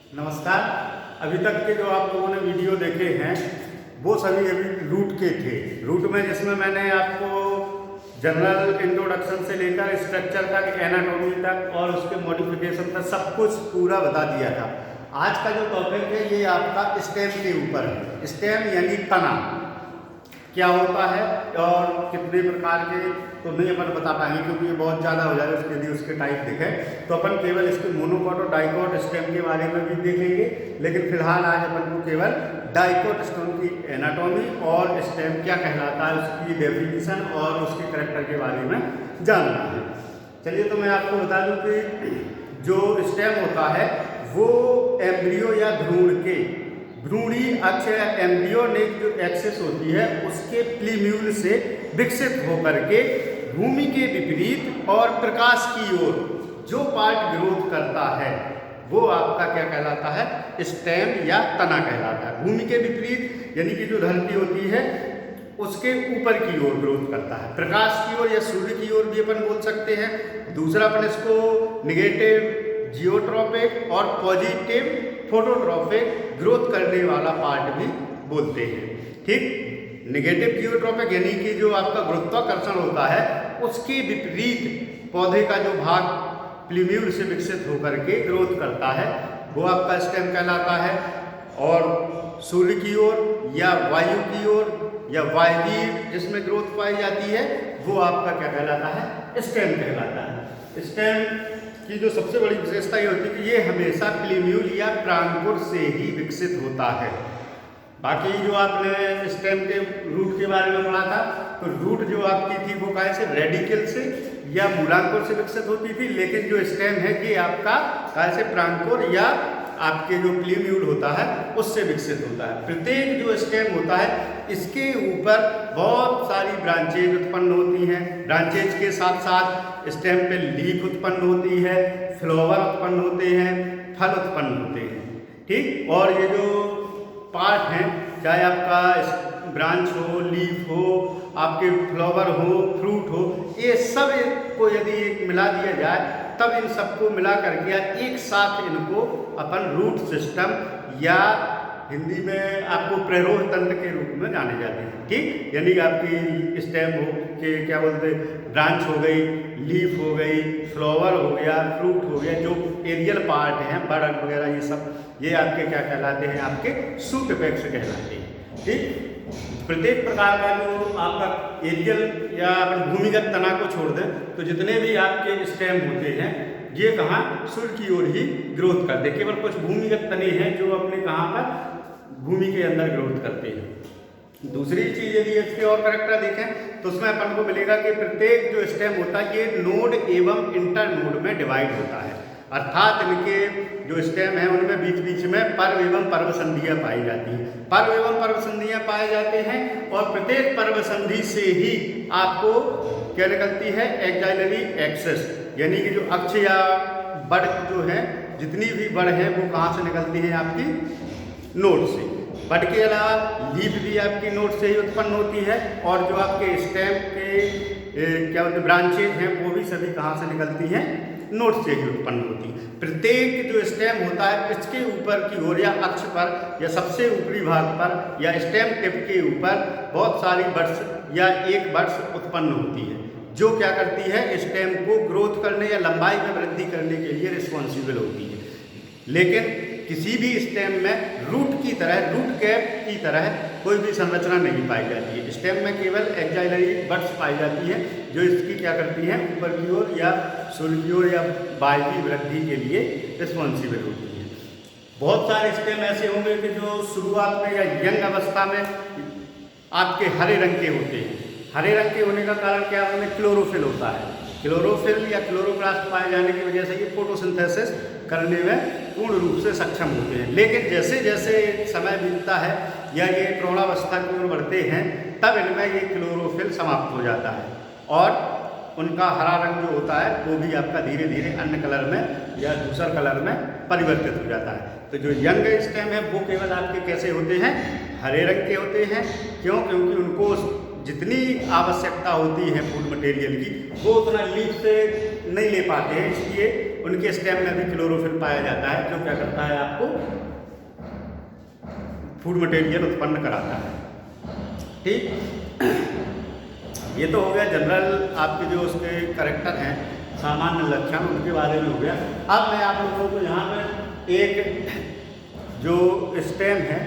नमस्कार। अभी तक के जो आप लोगों ने वीडियो देखे हैं वो सभी अभी रूट के थे। रूट में जिसमें मैंने आपको जनरल इंट्रोडक्शन से लेकर स्ट्रक्चर तक, एनाटॉमी तक और उसके मॉडिफिकेशन तक सब कुछ पूरा बता दिया था। आज का जो टॉपिक है ये आपका स्टेम के ऊपर है। स्टेम यानी तना क्या होता है और कितने प्रकार के तो नहीं अपन बता पाएंगे क्योंकि ये बहुत ज़्यादा हो जाएगा। उसके लिए उसके टाइप देखें तो अपन केवल इसके मोनोकॉट और डाइकॉट स्टेम के बारे में भी देखेंगे, लेकिन फिलहाल आज अपन को केवल डाइकॉट स्टेम की एनाटॉमी और स्टेम क्या कहलाता है उसकी डेफिनेशन और उसके करैक्टर के बारे में जानना है। चलिए तो मैं आपको बता दूं कि जो स्टेम होता है वो एम्ब्रियो या भ्रूणी अक्ष या एम्ब्रियोनिक जो एक्सिस होती है उसके प्लीम्यूल से विकसित होकर के भूमि के विपरीत और प्रकाश की ओर जो पार्ट ग्रोथ करता है वो आपका क्या कहलाता है, स्टेम या तना कहलाता है। भूमि के विपरीत यानी कि जो धरती होती है उसके ऊपर की ओर ग्रोथ करता है, प्रकाश की ओर या सूर्य की ओर भी अपन बोल सकते हैं। दूसरा अपन इसको निगेटिव जियोट्रॉपिक और पॉजिटिव फोटोट्रॉपिक ग्रोथ करने वाला पार्ट भी बोलते हैं। ठीक, नेगेटिव जियोट्रॉपिक यानी कि जो आपका गुरुत्वाकर्षण होता है उसके विपरीत पौधे का जो भाग प्लीम्यूल से विकसित होकर के ग्रोथ करता है वो आपका स्टेम कहलाता है। और सूर्य की ओर या वायु की ओर या वायवीय जिसमें ग्रोथ पाई जाती है वो आपका क्या कहलाता है, स्टेम कहलाता है। स्टेम की जो सबसे बड़ी विशेषता ये होती है कि ये हमेशा प्लीम्यूल या प्रांकुर से ही विकसित होता है। बाकी जो आपने स्टेम के रूट के बारे में पढ़ा था तो रूट जो आपकी थी वो कहाँ से, रेडिकल से या मूलांकुर से विकसित होती थी, लेकिन जो स्टेम है कि आपका कहाँ से, प्रांकुर या आपके जो प्लीम्यूल होता है उससे विकसित होता है। प्रत्येक जो स्टेम होता है इसके ऊपर बहुत सारी ब्रांचेज उत्पन्न होती हैं। ब्रांचेज के साथ साथ स्टेम पे लीफ उत्पन्न होती है, फ्लावर उत्पन्न होते हैं, फल उत्पन्न होते हैं। ठीक, और ये जो पार्ट हैं चाहे आपका ब्रांच हो, लीफ हो, आपके फ्लावर हो, फ्रूट हो, ये सब को यदि एक मिला दिया जाए तब इन सबको मिला करके या एक साथ इनको अपन रूट सिस्टम या हिंदी में आपको प्ररोह तंत्र के रूप में जाने जाते हैं। ठीक, यानी कि आपकी स्टेम हो के क्या बोलते हैं, ब्रांच हो गई, लीफ हो गई, फ्लावर हो गया, फ्रूट हो गया, जो एरियल पार्ट हैं, बड़ वगैरह ये सब ये आपके क्या कहलाते हैं, आपके सूट अपेक्ष कहलाते हैं। ठीक, प्रत्येक प्रकार का जो आपका एरियल या अपन भूमिगत तना को छोड़ दें तो जितने भी आपके स्टेम होते हैं ये कहाँ, सूर्य की ओर ही ग्रोथ करते हैं। केवल कुछ भूमिगत तने हैं जो अपने कहाँ पर, भूमि के अंदर ग्रोथ करते हैं। दूसरी चीज़ यदि इसके और करेक्टर देखें तो उसमें अपन को मिलेगा कि प्रत्येक जो स्टेम होता है ये नोड एवं इंटर नोड में डिवाइड होता है, अर्थात इनके जो स्टेम हैं उनमें बीच बीच में पर्व एवं पर्व संधियाँ पाई जाती हैं। पर्व एवं पर्व संधियाँ पाए जाते हैं और प्रत्येक पर्व संधि से ही आपको क्या निकलती है, एक्साइलरी एक्सेस, यानी कि जो अक्ष या बड़ जो है, जितनी भी बड़ है वो कहाँ से निकलती है, आपकी नोड से। बड़ के अलावा लीफ भी आपकी नोड से ही उत्पन्न होती है और जो आपके स्टेम के क्या बोलते ब्रांचेज हैं वो भी सभी कहाँ से निकलती हैं, नोड से ही उत्पन्न होती है। प्रत्येक जो स्टेम होता है इसके ऊपर की ओर या अक्ष पर या सबसे ऊपरी भाग पर या स्टेम टिप के ऊपर बहुत सारी बड्स या एक बड्स उत्पन्न होती है जो क्या करती है, स्टेम को ग्रोथ करने या लंबाई में वृद्धि करने के लिए रिस्पॉन्सिबल होती है। लेकिन किसी भी स्टेम में रूट की तरह, रूट कैप की तरह कोई भी संरचना नहीं पाई जाती है। स्टेम में केवल एक्साइलरी बड्स पाई जाती है जो इसकी क्या करती हैं, ऊपर की ओर या सूर्य की ओर या वायु वृद्धि के लिए रिस्पॉन्सिबल होती है। बहुत सारे स्टेम ऐसे होंगे कि जो शुरुआत में या यंग अवस्था में आपके हरे रंग के होते हैं। हरे रंग के होने का कारण क्या है, उनमें क्लोरोफिल होता है। क्लोरोफिल या क्लोरोप्लास्ट पाए जाने की वजह से ये फोटोसिंथेसिस करने में पूर्ण रूप से सक्षम होते हैं। लेकिन जैसे जैसे समय बीतता है या ये प्रौढ़ावस्था की ओर बढ़ते हैं तब इनमें ये क्लोरोफिल समाप्त हो जाता है और उनका हरा रंग जो होता है वो भी आपका धीरे धीरे अन्य कलर में या दूसर कलर में परिवर्तित हो जाता है। तो जो यंग स्टेम है वो केवल आपके कैसे होते हैं, हरे रंग के होते हैं। क्यों? क्योंकि उनको जितनी आवश्यकता होती है फूड मटेरियल की वो उतना लीफ से नहीं ले पाते हैं, इसलिए उनके स्टेम में भी क्लोरोफिल पाया जाता है, जो क्या करता है आपको फूड मटेरियल उत्पन्न कराता है। ठीक, ये तो हो गया जनरल आपके जो उसके कैरेक्टर हैं, सामान्य लक्षण, उनके बारे में हो गया। अब मैं आप लोगों को यहाँ पर एक जो स्टेम है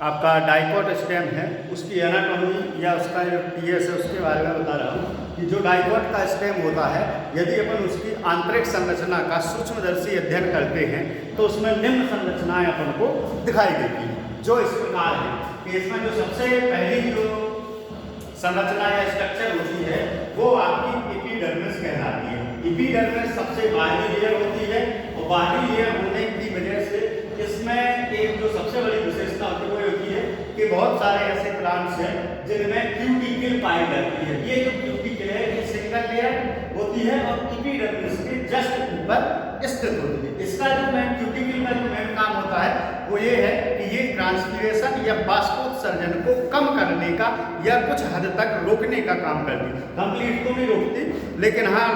आपका डाइकोट स्टेम है, उसकी एनाटॉमी या उसका जो टीएस है उसके बारे में बता रहा हूँ कि जो डाइकोट का स्टेम होता है, यदि अपन उसकी आंतरिक संरचना का सूक्ष्मदर्शी अध्ययन करते हैं तो उसमें निम्न संरचनाएं अपन को दिखाई देती हैं, जो इस प्रकार है कि इसमें जो सबसे पहली जो संरचना या स्ट्रक्चर होती है वो आपकी एपिडर्मिस कहलाती है। एपिडर्मिस सबसे बाहरी लेयर होती है और बाहरी लेयर होने की वजह से इसमें एक जो सबसे बड़ी विशेषता होती है वो होती है कि बहुत सारे ऐसे प्लांट्स हैं जिनमें क्यूटिकल पाई जाती है। ये जो क्यूटिकल है ये सिंगल लेयर होती है और एपिडर्मिस के जस्ट ऊपर स्थित होती है। इसका जो क्यूटिकल का जो मेन काम होता है वो ये है कि ये ट्रांसपीरेशन या बाष्पोत्सर्जन को कम करने का या कुछ हद तक रोकने का काम करती है। कंप्लीट को नहीं रोकती, लेकिन हाँ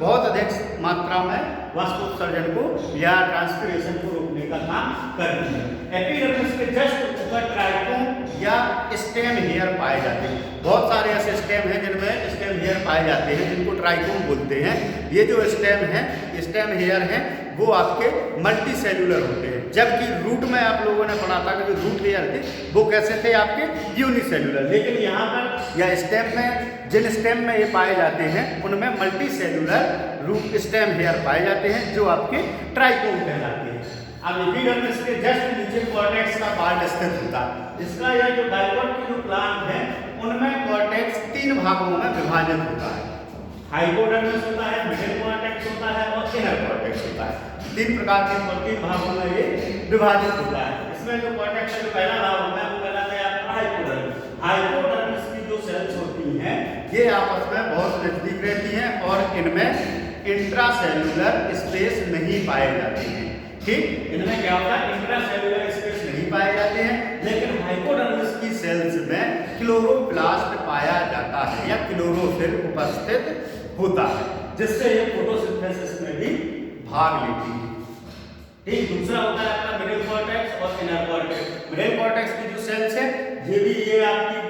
बहुत अधिक मात्रा में बाष्पोत्सर्जन को या ट्रांसपीरेशन को रोकने का काम करती है। एपिडर्मिस के जस्ट ऊपर ट्राइकोम या स्टेम हेयर पाए जाते हैं। बहुत सारे ऐसे स्टेम हैं जिनमें स्टेम हेयर पाए जाते हैं, जिनको ट्राइकोम बोलते हैं। ये जो स्टेम है, स्टेम हेयर हैं, वो आपके मल्टी सेल्यूलर होते हैं, जबकि रूट में आप लोगों ने पढ़ा था कि जो रूट लेयर थे वो कैसे थे आपके यूनिसेल्यूलर। लेकिन यहाँ पर या स्टेम में जिन स्टेम में ये पाए जाते हैं उनमें multicellular root stem hair पाए जाते हैं, जो आपके ट्राइकोम कहलाते हैं। अब एपिडर्मिस के जस्ट नीचे कॉर्टेक्स का पार्ट स्थित होता है। इसका यह जो डाइकोट की जो प्लांट है उनमें कॉर्टेक्स 3 भागों में विभाजित होता है। हाइपोडर्मिस होता है, मिडिल कॉर्टेक्स होता है और इनर कॉर्टेक्स होता है। 3 प्रकार के 3 भागों में ये विभाजित होता है। इसमें जो कॉर्टेक्स का जो पहला भाग होता है वो कहलाता है आपका हाइपोडर्मिस। हाइपोडर्मिस की जो सेल्स होती हैं ये आपस में बहुत नजदीक रहती हैं और इनमें इंट्रासेल्यूलर स्पेस नहीं पाए जाते हैं। ठीक, इनमें क्या होता है, इंट्रासेल्यूलर स्पेस नहीं पाए जाते हैं, लेकिन हाइपोडर्मिस की सेल्स में क्लोरोप्लास्ट पाया जाता है या क्लोरोफिल उपस्थित होता है, जिससे ये फोटोसिंथेसिस में भी भाग लेती है। ठीक, दूसरा होता है आपका मिडिल कॉर्टेक्स और इनर कॉर्टेक्स। मिडिल कॉर्टेक्स की जो सेल्स है ये आपकी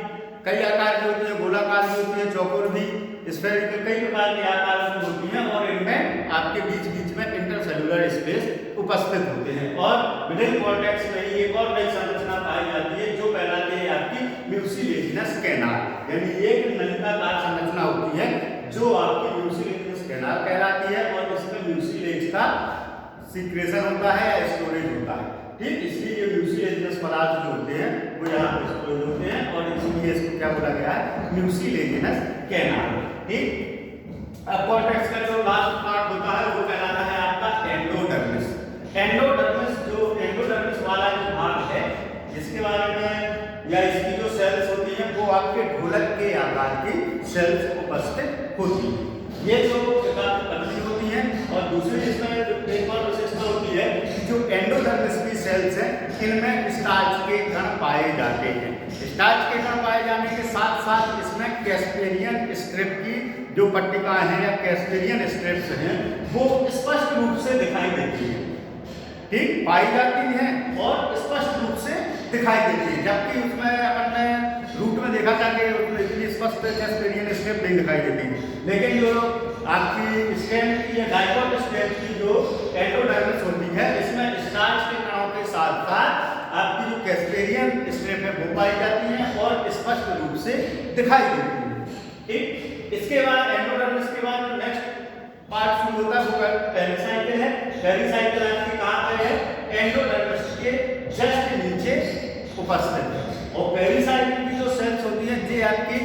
कई आकार की होती है, गोलाकार की होती है, चौकोर भी, स्फेरिकल, कई प्रकार के आकार की होती है और इनमें आपके बीच बीच में इंटरसेल्यूलर स्पेस उपस्थित होते हैं। और मिडिल कॉर्टेक्स में ही एक और नई संरचना पाई जाती है जो कहलाती है आपकी म्यूसिलेजिनस कैनाल, यानी एक नलिकाकार संरचना होती है जो आपकी म्यूसिलेजिनस कैनाल कहलाती है और इसमें म्यूसिलेज का सीक्रेशन होता है या स्टोरेज होता है। ठीक, इसलिए ये म्यूसिलेजिनस पदार्थ जो होते हैं वो यहाँ पर स्टोरेज होते हैं और इसलिए इसको क्या बोला गया है, म्यूसिलेजिनस कैनाल। ठीक, अब कॉर्टेक्स का जो लास्ट पार्ट होता है वो कहलाता है आपका एंडोडर्मिस। एंडोडर्मिस जो एंडोडर्मिस वाला जो भाग है जिसके बारे में या इसकी जो सेल्स होती हैं वो आपके ढोलक के आकार की सेल्स उपस्थित होती हैं। ये जो पतली होती हैं और दूसरी इसमें एक और विशेषता होती है कि जो एंडोडर्मिस की सेल्स हैं इनमें स्टार्च के कण पाए जाते हैं। स्टार्च के कण पाए जाने के साथ साथ इसमें कैस्पेरियन स्ट्रिप की जो पट्टिकाएं हैं या कैस्पेरियन स्ट्रिप्स हैं वो स्पष्ट रूप से दिखाई देती हैं। ठीक, पाई जाती हैं और स्पष्ट रूप से दिखाई देती है, जबकि उसमें अपन ने रूट में देखा था कि इतनी स्पष्ट कैस्पेरियन स्ट्रिप नहीं दिखाई देती। लेकिन जो आपकी स्टेम की या डाइकोट स्टेम की जो एंडोडर्मिस होती है इसमें स्टार्च के कणों के साथ साथ आपकी जो कैस्पेरियन स्ट्रिप है वो पाई जाती है और स्पष्ट रूप से दिखाई देती है। ठीक, इसके बाद एंडोडर्मिस के बाद नेक्स्ट पार्ट शुरू होता है वो पेरिसाइकिल है। पेरिसाइकिल आपकी कहाँ पे है, एंडोडर्मिस के जस्ट नीचे उपस्थित है। और पेरिसाइकिल की जो सेल्स होती है ये आपकी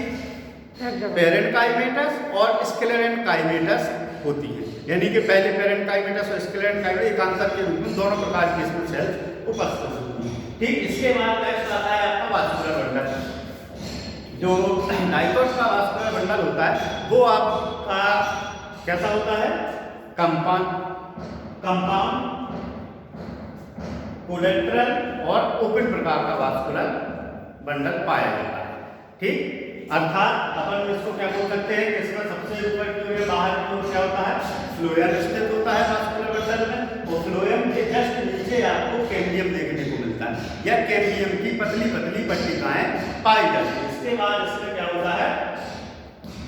पेरेन्काइमेटस और स्क्लेरेन्काइमेटस होती है, यानी कि पहले पेरेन्काइमेटस और स्क्लेरेन्काइमेटस एकांतर के रूप में दोनों प्रकार की इसमें सेल्स उपस्थित होती है। ठीक, इसके बाद नेक्स्ट आता है आपका वास्कुलर बंडल। जो डाइकोट का वास्कुलर बंडल होता है वो आपका कैसा होता है, कंपाउंड, कोलेट्रल और ओपन प्रकार का वास्कुलर बंडल पाया जाता है। ठीक, अर्थात अपन इसको क्या बोल सकते हैं कि इसमें सबसे सबसे ऊपर की ओर बाहर की ओर क्या होता है, फ्लोएम स्थित होता है वास्कुलर बंडल में, और फ्लोएम के जस्ट नीचे आपको कैम्बियम देखने को मिलता है, या कैम्बियम की पतली पतली पट्टिकाएं पाई जाती है। इसके बाद इसमें क्या होता है,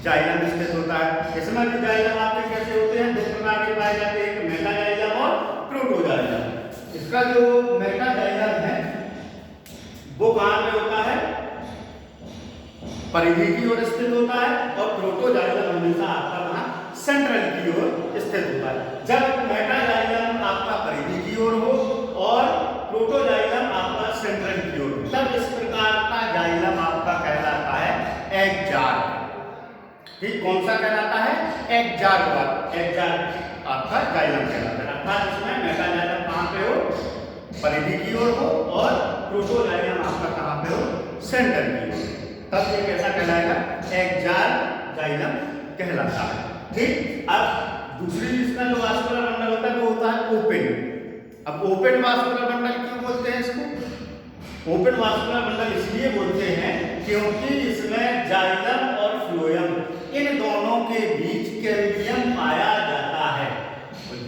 जाइलम स्थित होता है। इसमें भी जाइलम आपके कैसे होते हैं, दो प्रकार के पाए जाते हैं, एक मेटा जाइलम और प्रोटोजाइलम। इसका जो मेटा जाइलम है वो कहाँ पे होता है, परिधि की ओर स्थित होता है, और प्रोटोजाइलम हमेशा आपका वहां सेंट्रल की ओर स्थित होता है। जब मेटाजाइलम आपका परिधि की ओर हो और प्रोटोजाइलम आपका सेंट्रल की ओर हो, तब इस प्रकार का जाइलम आपका कहलाता है एग जार। ठीक, कौन सा कहलाता है, एग जार। एग जार आपका जाइलम कहलाता है। अर्थात इसमें मेटाजाइलम कहाँ पे हो, परिधि की ओर हो, और प्रोटोजाइलम आपका कहाँ पे हो, सेंटर की ओर, तब ये कैसा कहलाएगा, एग जार जाइलम कहलाता है। ठीक, अब दूसरी इसका जो वास्कुलर बंडल होता है वो होता है ओपन। अब ओपन वास्कुलर बंडल क्यों बोलते हैं इसको, ओपन वास्कुलर बंडल इसलिए बोलते हैं क्योंकि इसमें जाइलम और फ्लोएम इन दोनों के बीच कैम्बियम पाया जाता है।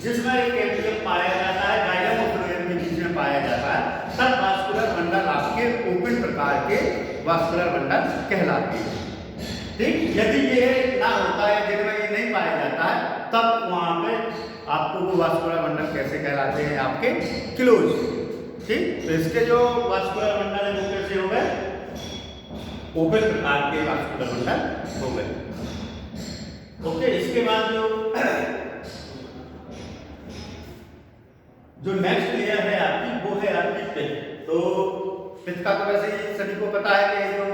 जिसमें कैम्बियम पाया जाता है, जाइलम और फ्लोएम के बीच में पाया जाता है, तब वास्कुलर बंडल आपके ओपन प्रकार के वास्कुलर बंडल कहलाते हैं। ठीक, यदि ये ना होता है, जिनमें ये नहीं पाया जाता है, तब वहां पे आपको वो वास्कुलर बंडल कैसे कहलाते हैं, आपके क्लोज। ठीक, तो इसके जो वास्कुलर बंडल है वो कैसे हो गए, ओपन प्रकार के वास्कुलर बंडल हो गए। ओके, इसके बाद जो नेक्स्ट लेयर है आपकी, वो है आपकी पिथ। तो पिथ का तो वैसे ही सभी को पता है कि जो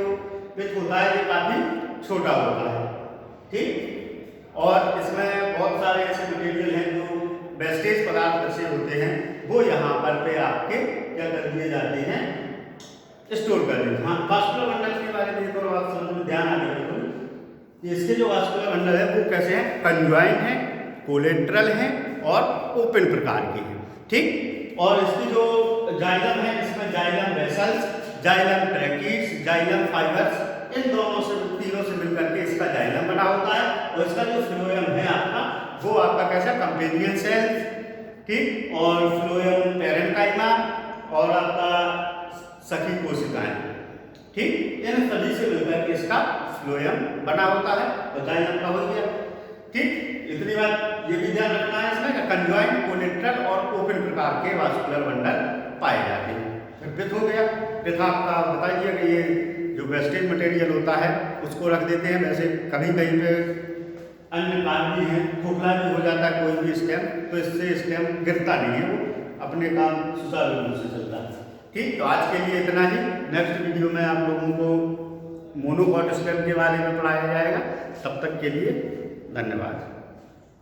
पिथ होता है ये काफी छोटा होता है। ठीक, और इसमें बहुत सारे ऐसे मटेरियल हैं जो वेस्टेज पदार्थ जैसे होते हैं, वो यहाँ पर पे आपके क्या कर दिए जाते हैं, स्टोर कर दिए। हाँ, वास्कुलर बंडल के बारे में एक और बात समझ में ध्यान आ गई, इसके जो वास्कुलर बंडल है वो कैसे हैं, कंजॉइंट हैं, कोलेट्रल हैं और ओपन प्रकार के हैं। ठीक, और इसकी जो जाइलम है, इसमें xylem vessels, xylem tracheids, xylem fibres, इन दोनों से, तीनों से मिलकर के इसका जाइलम बना होता है। और इसका जो फ्लोएम है आपका, वो आपका कैसा, कंपेनियन सेल्स, ठीक, और फ्लोएम पैरेन्काइमा और आपका सखी कोशिकाएं। ठीक, इन सभी से मिलकर के इसका फ्लोएम बना होता है, तो जाइलम का हो गया। ठीक, इतनी बात ये भी ध्यान रखना है इसमें, कंजॉइंट, कोलेट्रल और ओपन प्रकार के वास्कुलर बंडल पाए जाते हैं। फिर पिथ हो गया। पिथ आपका बताइए कि ये जो वेस्टेज मटेरियल होता है उसको रख देते हैं। वैसे कभी कहीं पे अन्य काम भी है, खोखला भी हो जाता है कोई भी स्टेम, तो इससे स्टेम गिरता नहीं है, वो अपने काम सुचारू रूप से चलता है। ठीक, तो आज के लिए इतना ही। नेक्स्ट वीडियो में आप लोगों को मोनोकॉट स्टेम के बारे में पढ़ाया जाएगा। तब तक के लिए धन्यवाद।